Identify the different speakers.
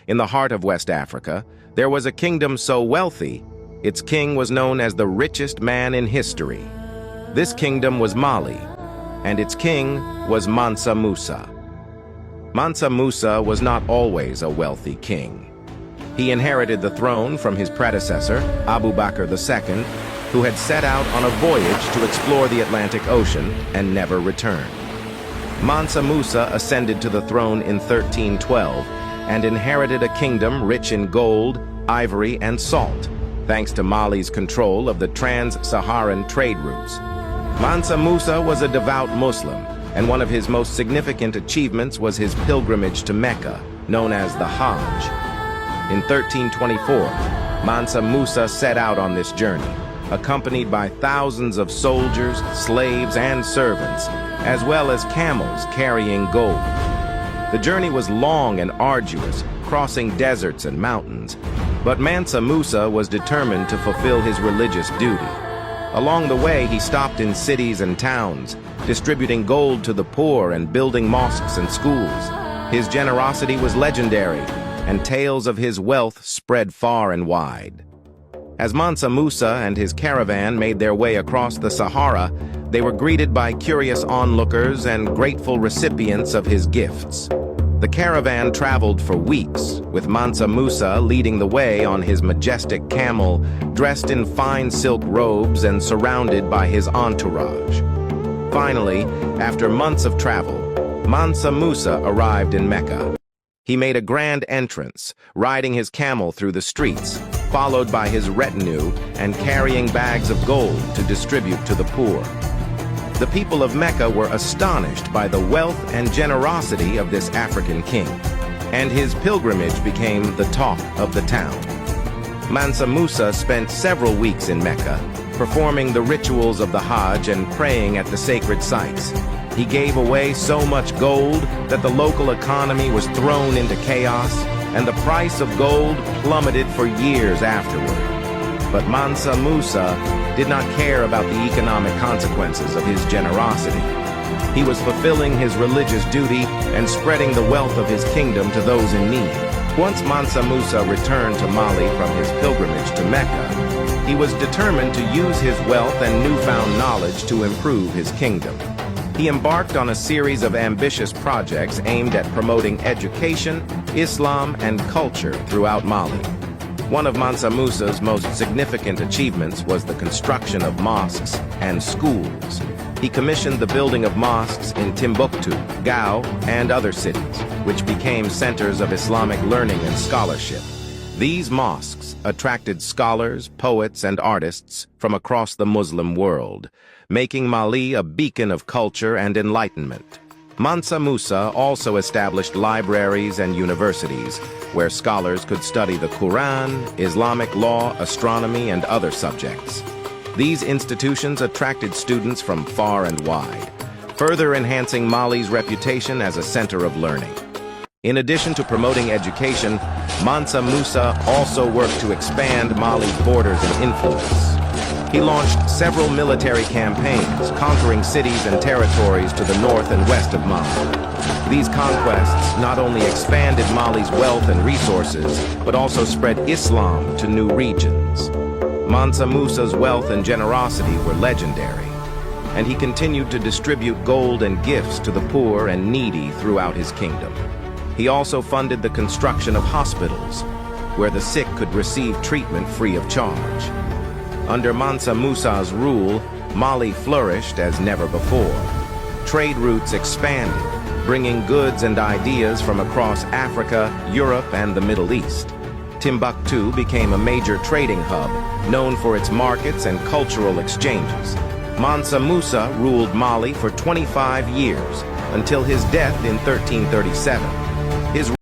Speaker 1: In the heart of West Africa, there was a kingdom so wealthy, its king was known as the richest man in history. This kingdom was Mali, and its king was Mansa Musa. Mansa Musa was not always a wealthy king. He inherited the throne from his predecessor, Abu Bakr II, who had set out on a voyage to explore the Atlantic Ocean and never returned. Mansa Musa ascended to the throne in 1312 and inherited a kingdom rich in gold, ivory, and salt, thanks to Mali's control of the trans-Saharan trade routes. Mansa Musa was a devout Muslim, and one of his most significant achievements was his pilgrimage to Mecca, known as the Hajj. In 1324, Mansa Musa set out on this journey, accompanied by thousands of soldiers, slaves, and servants, as well as camels carrying gold. The journey was long and arduous, crossing deserts and mountains, but Mansa Musa was determined to fulfill his religious duty. Along the way, he stopped in cities and towns, distributing gold to the poor and building mosques and schools. His generosity was legendary, and tales of his wealth spread far and wide. As Mansa Musa and his caravan made their way across the Sahara, they were greeted by curious onlookers and grateful recipients of his gifts. The caravan traveled for weeks, with Mansa Musa leading the way on his majestic camel, dressed in fine silk robes and surrounded by his entourage. Finally, after months of travel, Mansa Musa arrived in Mecca. He made a grand entrance, riding his camel through the streets, followed by his retinue and carrying bags of gold to distribute to the poor. The people of Mecca were astonished by the wealth and generosity of this African king, and his pilgrimage became the talk of the town. Mansa Musa spent several weeks in Mecca, performing the rituals of the Hajj and praying at the sacred sites. He gave away so much gold that the local economy was thrown into chaos, and the price of gold plummeted for years afterward. But Mansa Musa did not care about the economic consequences of his generosity. He was fulfilling his religious duty and spreading the wealth of his kingdom to those in need. Once Mansa Musa returned to Mali from his pilgrimage to Mecca, he was determined to use his wealth and newfound knowledge to improve his kingdom. He embarked on a series of ambitious projects aimed at promoting education, Islam, and culture throughout Mali. One of Mansa Musa's most significant achievements was the construction of mosques and schools. He commissioned the building of mosques in Timbuktu, Gao, and other cities, which became centers of Islamic learning and scholarship. These mosques attracted scholars, poets, and artists from across the Muslim world, making Mali a beacon of culture and enlightenment. Mansa Musa also established libraries and universities where scholars could study the Quran, Islamic law, astronomy, and other subjects. These institutions attracted students from far and wide, further enhancing Mali's reputation as a center of learning. In addition to promoting education, Mansa Musa also worked to expand Mali's borders and influence. He launched several military campaigns, conquering cities and territories to the north and west of Mali. These conquests not only expanded Mali's wealth and resources, but also spread Islam to new regions. Mansa Musa's wealth and generosity were legendary, and he continued to distribute gold and gifts to the poor and needy throughout his kingdom. He also funded the construction of hospitals, where the sick could receive treatment free of charge. Under Mansa Musa's rule, Mali flourished as never before. Trade routes expanded, bringing goods and ideas from across Africa, Europe, and the Middle East. Timbuktu became a major trading hub, known for its markets and cultural exchanges. Mansa Musa ruled Mali for 25 years, until his death in 1337. His